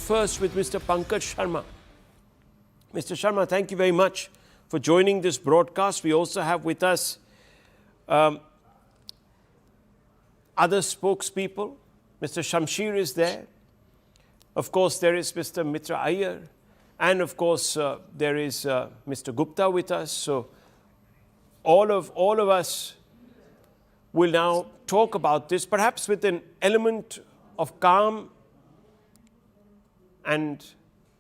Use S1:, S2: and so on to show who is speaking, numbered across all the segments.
S1: first with Mr. PANKAJ Sharma. Mr. Sharma, thank you very much for joining this broadcast. We also have with us other spokespeople. Mr. Shamsher is there. Of course, there is Mr. Mitra Iyer. And of course, there is Mr. Gupta with us. So all of us will now talk about this, perhaps with an element of calm and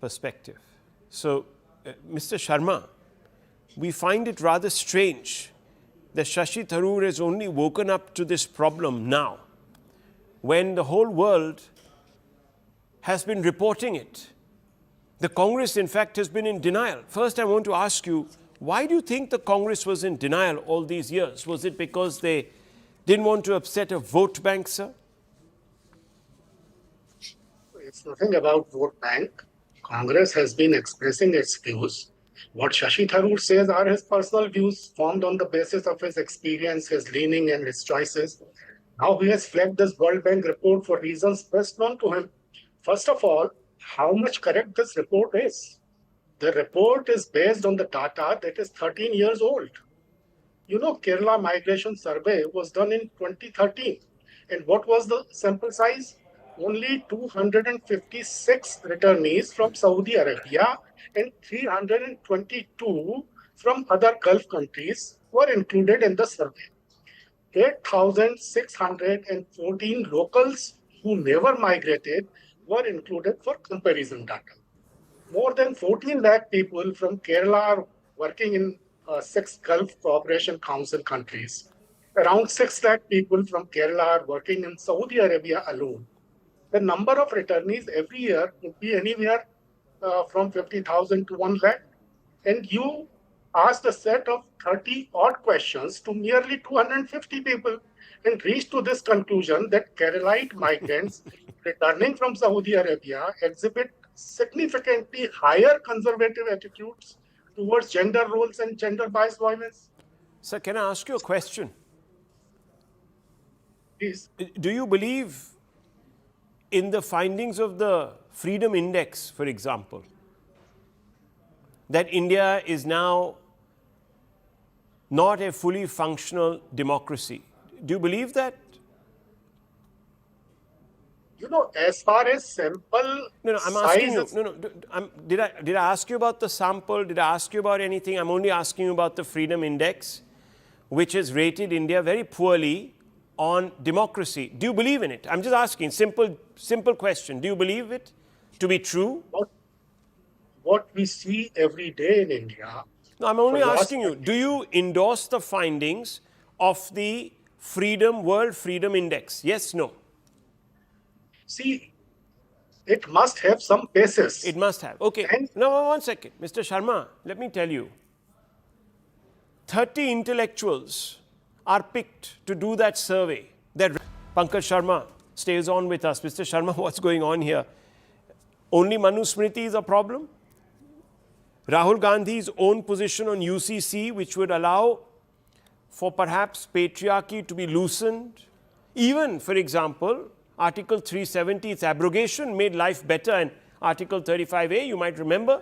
S1: perspective. So, Mr. Sharma, we find it rather strange that Shashi Tharoor has only woken up to this problem now, when the whole world has been reporting it. The Congress, in fact, has been in denial. First, I want to ask you, why do you think the Congress was in denial all these years? Was it because they didn't want to upset a vote bank, sir?
S2: It's nothing about vote bank. Congress has been expressing its views. What Shashi Tharoor says are his personal views formed on the basis of his experience, his leaning and his choices. Now he has flagged this World Bank report for reasons best known to him. First of all, how much correct this report is. The report is based on the data that is 13 years old. You know, Kerala Migration Survey was done in 2013. And what was the sample size? Only 256 returnees from Saudi Arabia and 322 from other Gulf countries were included in the survey. 8,614 locals who never migrated were included for comparison data. More than 14 lakh people from Kerala are working in 6 Gulf Cooperation Council countries. Around 6 lakh people from Kerala are working in Saudi Arabia alone. The number of returnees every year would be anywhere from 50,000 to 1 lakh. And you asked a set of 30 odd questions to merely 250 people and reached to this conclusion that Keralite migrants returning from Saudi Arabia exhibit significantly higher conservative attitudes towards gender roles and gender-biased violence.
S1: Sir, can I ask you a question?
S2: Please.
S1: Do you believe in the findings of the Freedom Index, for example, that India is now not a fully functional democracy? Do you believe that?
S2: You know, as far as sample
S1: I'm asking you. Did I ask you about the sample? Did I ask you about anything? I'm only asking you about the Freedom Index, which has rated India very poorly on democracy. Do you believe in it? I'm just asking, simple question. Do you believe it to be true?
S2: What we see every day in India.
S1: No, I'm only asking you, do you endorse the findings of the World Freedom Index? Yes, no?
S2: See, it must have some basis.
S1: It must have. Okay. Now, one second. Mr. Sharma, let me tell you. 30 intellectuals are picked to do that survey. That PANKAJ Sharma stays on with us. Mr. Sharma, what's going on here? Only Manu Smriti is a problem? Rahul Gandhi's own position on UCC, which would allow for perhaps patriarchy to be loosened. Even, for example, Article 370, its abrogation made life better, and Article 35A, you might remember,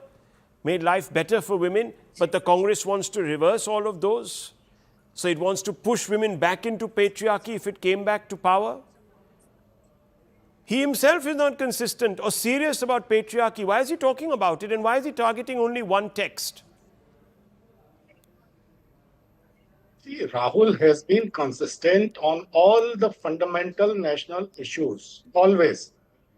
S1: made life better for women, but the Congress wants to reverse all of those. So it wants to push women back into patriarchy if it came back to power. He himself is not consistent or serious about patriarchy. Why is he talking about it, and why is he targeting only one text?
S2: See, Rahul has been consistent on all the fundamental national issues, always.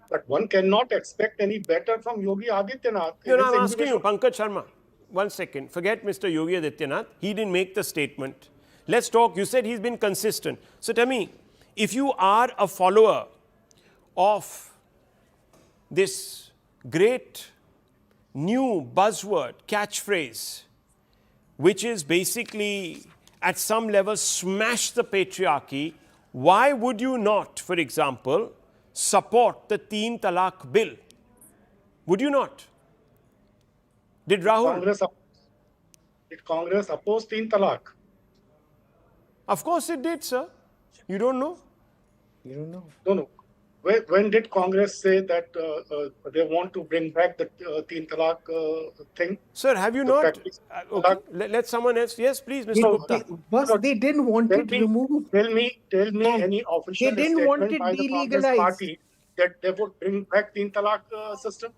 S2: But one cannot expect any better from Yogi Adityanath.
S1: I'm asking you, PANKAJ Sharma, one second. Forget Mr. Yogi Adityanath. He didn't make the statement. Let's talk. You said he's been consistent. So tell me, if you are a follower of this great new buzzword, catchphrase, which is basically at some level smash the patriarchy, why would you not, for example, support the Teen Talaq bill? Would you not? Did Rahul?
S2: Did Congress oppose Teen Talaq?
S1: Of course it did, sir. You don't know?
S3: You don't know?
S2: No. when did Congress say that they want to bring back the Teen Talaq thing?
S1: Sir, have you
S2: The
S1: not?
S2: practice
S1: Okay,
S2: talaq?
S1: let someone else. Yes, please,
S3: They,
S1: Mr.
S2: So,
S1: Gupta.
S3: boss,
S2: so
S3: they didn't want
S2: tell
S3: it
S2: me,
S3: removed.
S2: tell me
S3: No,
S2: any
S3: they
S2: official
S3: didn't want
S2: statement
S3: it
S2: by the Congress
S3: delegalized.
S2: party that they would bring back Teen Talaq system?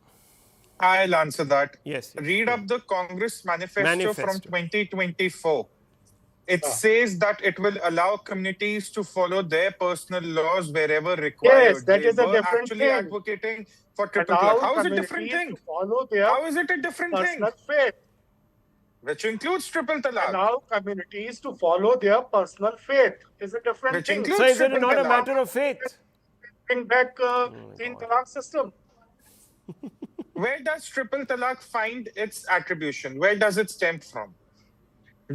S4: I'll answer that.
S1: Yes, yes.
S4: Read up the Congress manifesto from
S1: Manifesto.
S4: 2024. It
S2: Ah.
S4: says that it will allow communities to follow their personal laws wherever
S2: Yes,
S4: required.
S2: that
S4: They
S2: is a
S4: were
S2: different
S4: actually
S2: thing.
S4: advocating for triple talaq.
S2: Allow
S4: How is it a different
S2: communities
S4: thing?
S2: to follow their
S4: How is it a different thing?
S2: personal faith.
S4: Which includes triple talaq.
S2: Allow communities to follow their personal faith is a different
S4: Which
S2: thing.
S4: includes
S1: So is it
S4: triple
S1: not a
S4: talaq.
S1: matter of faith?
S2: Bring back Teen Talaq system.
S4: Where does triple talaq find its attribution? Where does it stem from?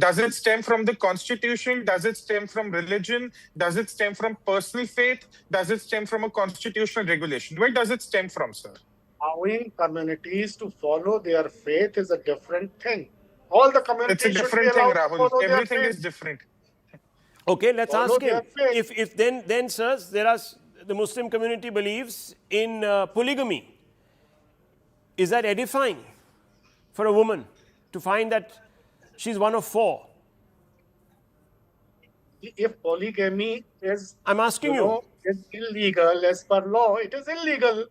S4: Does it stem from the constitution? Does it stem from religion? Does it stem from personal faith? Does it stem from a constitutional regulation? Where does it stem from, sir?
S2: Allowing communities to follow their faith is a different thing. All the
S4: It's a
S2: communities should be
S4: different thing,
S2: allowed to
S4: Rahul.
S2: follow their
S4: Everything
S2: faith.
S4: is different.
S1: Okay, let's
S2: Follow
S1: ask him.
S2: their faith.
S1: If then, sirs, the Muslim community believes in polygamy. Is that edifying for a woman to find that she's one of four?
S2: If polygamy is,
S1: I'm asking you.
S2: is illegal as per law, it is illegal.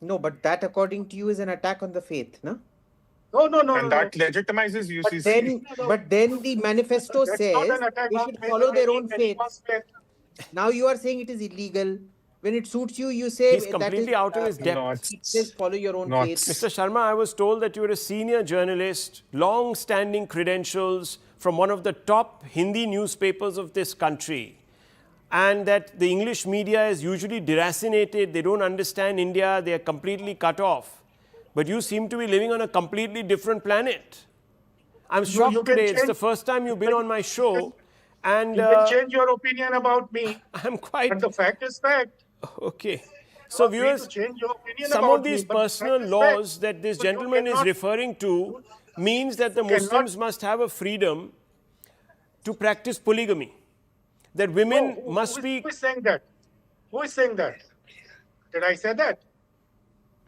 S3: No, but that, according to you, is an attack on the faith, no?
S2: No.
S4: And that legitimizes UCC.
S3: But then the manifesto
S2: That's
S3: says
S2: not an attack
S3: they
S2: on
S3: should follow their own faith.
S2: anyone's faith.
S3: Now you are saying it is illegal. When it suits you, you say
S1: He's
S3: that
S1: completely
S3: is,
S1: out of his depth.
S4: Not.
S3: it says follow your own
S4: Not.
S3: faith.
S1: Mr. Sharma, I was told that you were a senior journalist, long-standing credentials from one of the top Hindi newspapers of this country, and that the English media is usually deracinated, they don't understand India, they are completely cut off. But you seem to be living on a completely different planet. I'm shocked
S2: you can
S1: today. It's
S2: change-
S1: the first time you've been on my show, and
S2: You can change your opinion about me,
S1: I'm quite
S2: but the fact is fact.
S1: okay. So,
S2: Free to
S1: viewers,
S2: change your opinion
S1: some
S2: about
S1: of these
S2: me, but the
S1: personal
S2: fact is
S1: laws
S2: fact.
S1: that this
S2: So you
S1: gentleman is
S2: cannot-
S1: referring to means that the
S2: you cannot-
S1: Muslims must have a freedom to practice polygamy. That women must be.
S2: Who is saying that? Who is saying that? Did I say that?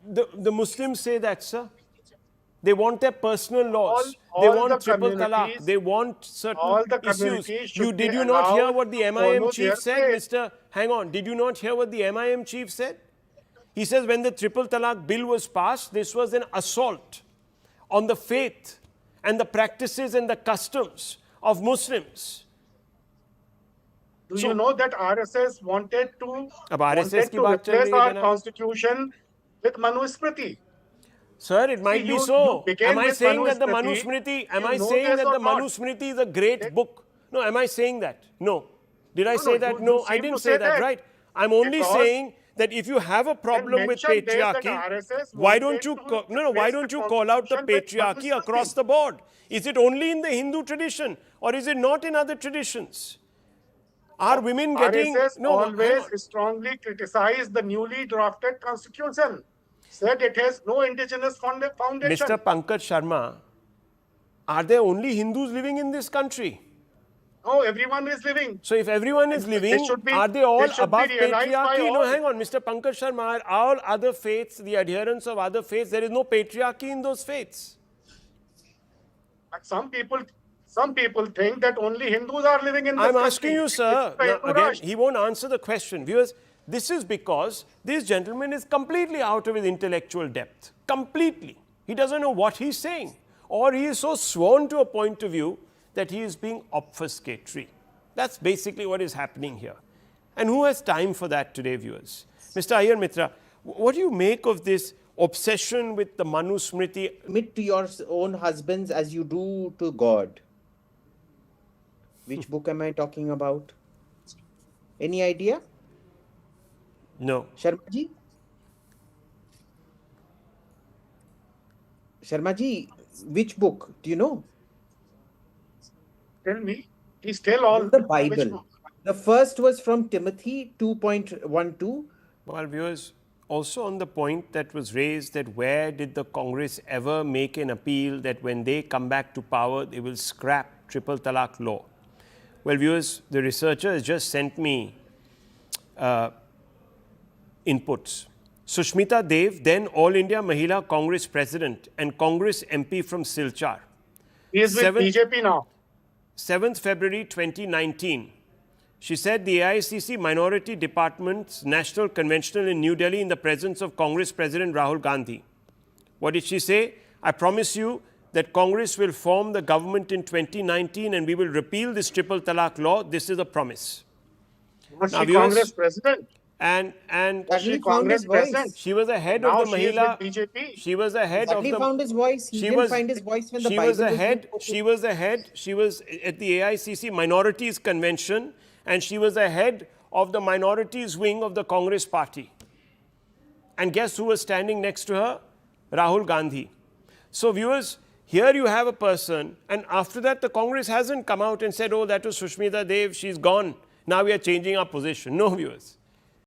S1: The Muslims say that, sir. They want their personal laws.
S2: All
S1: they
S2: the
S1: want triple talaq.
S2: communities-
S1: They want certain
S2: all the
S1: issues.
S2: communities should
S1: Did
S2: be
S1: you not hear
S2: allowed
S1: what the
S2: to
S1: MIM
S2: follow
S1: chief
S2: their
S1: said,
S2: faith.
S1: Mr. Hang on. Did you not hear what the MIM chief said? He says when the triple talaq bill was passed, this was an assault on the faith and the practices and the customs of Muslims.
S2: Do you know that RSS wanted to,
S1: अब RSS की बात चल
S2: replace
S1: रही है
S2: our
S1: जनाब.
S2: constitution with Manu Smriti?
S1: Sir, it might
S2: See,
S1: be
S2: you
S1: so.
S2: began
S1: Am I
S2: with
S1: saying
S2: Manu
S1: that the Manu
S2: Smriti.
S1: Smriti, am
S2: You
S1: I
S2: know
S1: saying
S2: this
S1: that
S2: or
S1: the Manu
S2: not?
S1: Smriti is a great book? No, am I saying that? No. Did I say
S2: no,
S1: that?
S2: you
S1: No, I
S2: seem
S1: didn't
S2: to
S1: say
S2: say
S1: that,
S2: that.
S1: right? I'm only
S2: Because
S1: saying that if you have a problem with
S2: mention there that
S1: patriarchy,
S2: RSS
S1: why
S2: wanted
S1: don't you
S2: to
S1: why
S2: replace
S1: don't
S2: the
S1: you call out the
S2: constitution with
S1: patriarchy
S2: Manu
S1: across
S2: Smriti?
S1: the board? Is it only in the Hindu tradition or is it not in other traditions? Are women getting
S2: RSS
S1: no? hang
S2: always
S1: on.
S2: strongly criticized the newly drafted constitution. Said it has no indigenous foundation.
S1: Mr. Pankaj Sharma, are there only Hindus living in this country?
S2: No, everyone is living.
S1: So if everyone is living,
S2: should be-
S1: are they all
S2: they should
S1: above
S2: be realized by
S1: patriarchy? No,
S2: all.
S1: hang on, Mr. Pankaj Sharma, are all other faiths, the adherents of other faiths, there is no patriarchy in those faiths.
S2: But some people think that only Hindus are living in this
S1: I'm
S2: country.
S1: asking you, sir.
S2: It's
S1: Now, again,
S2: rushed.
S1: he won't answer the question. Viewers, this is because this gentleman is completely out of his intellectual depth. Completely. He doesn't know what he's saying. Or he is so sworn to a point of view that he is being obfuscatory. That's basically what is happening here. And who has time for that today, viewers? Mr. Iyer Mitra, what do you make of this obsession with the Manu Smriti?
S3: Submit to your own husbands as you do to God. Which book am I talking about? Any idea?
S1: No.
S3: Sharma ji? Sharma ji, which book? Do you know?
S2: Tell me. Please tell all.
S3: The
S2: which
S3: Bible.
S2: book?
S3: The first was from Timothy 2.12.
S1: Well, viewers, also on the point that was raised that where did the Congress ever make an appeal that when they come back to power, they will scrap triple talaq law? Well, viewers, the researcher has just sent me inputs. Sushmita Dev, then All India Mahila Congress President and Congress MP from Silchar.
S2: He is with BJP now.
S1: 7th February 2019. She said the AICC Minority Department's National Conventional in New Delhi in the presence of Congress President Rahul Gandhi. What did she say? I promise you that Congress will form the government in 2019 and we will repeal this triple talaq law. This is a promise.
S2: Was
S1: Now,
S2: she Congress president?
S1: And
S2: Was she
S3: He found his
S2: Congress
S3: voice.
S2: president?
S1: she was the head
S2: Now
S1: of the
S2: she is
S1: Mahila.
S2: with BJP.
S1: She was the head of
S3: Hardly
S1: the.
S3: found his voice. He didn't find his voice when the
S1: she
S3: Bible
S1: was the
S3: was
S1: head.
S3: being
S1: She was the head. She was at the AICC Minorities Convention, and she was the head of the minorities wing of the Congress Party. And guess who was standing next to her? Rahul Gandhi. So, viewers, here you have a person, and after that, the Congress hasn't come out and said, "Oh, that was Sushmita Dev. She's gone. Now we are changing our position." No, viewers.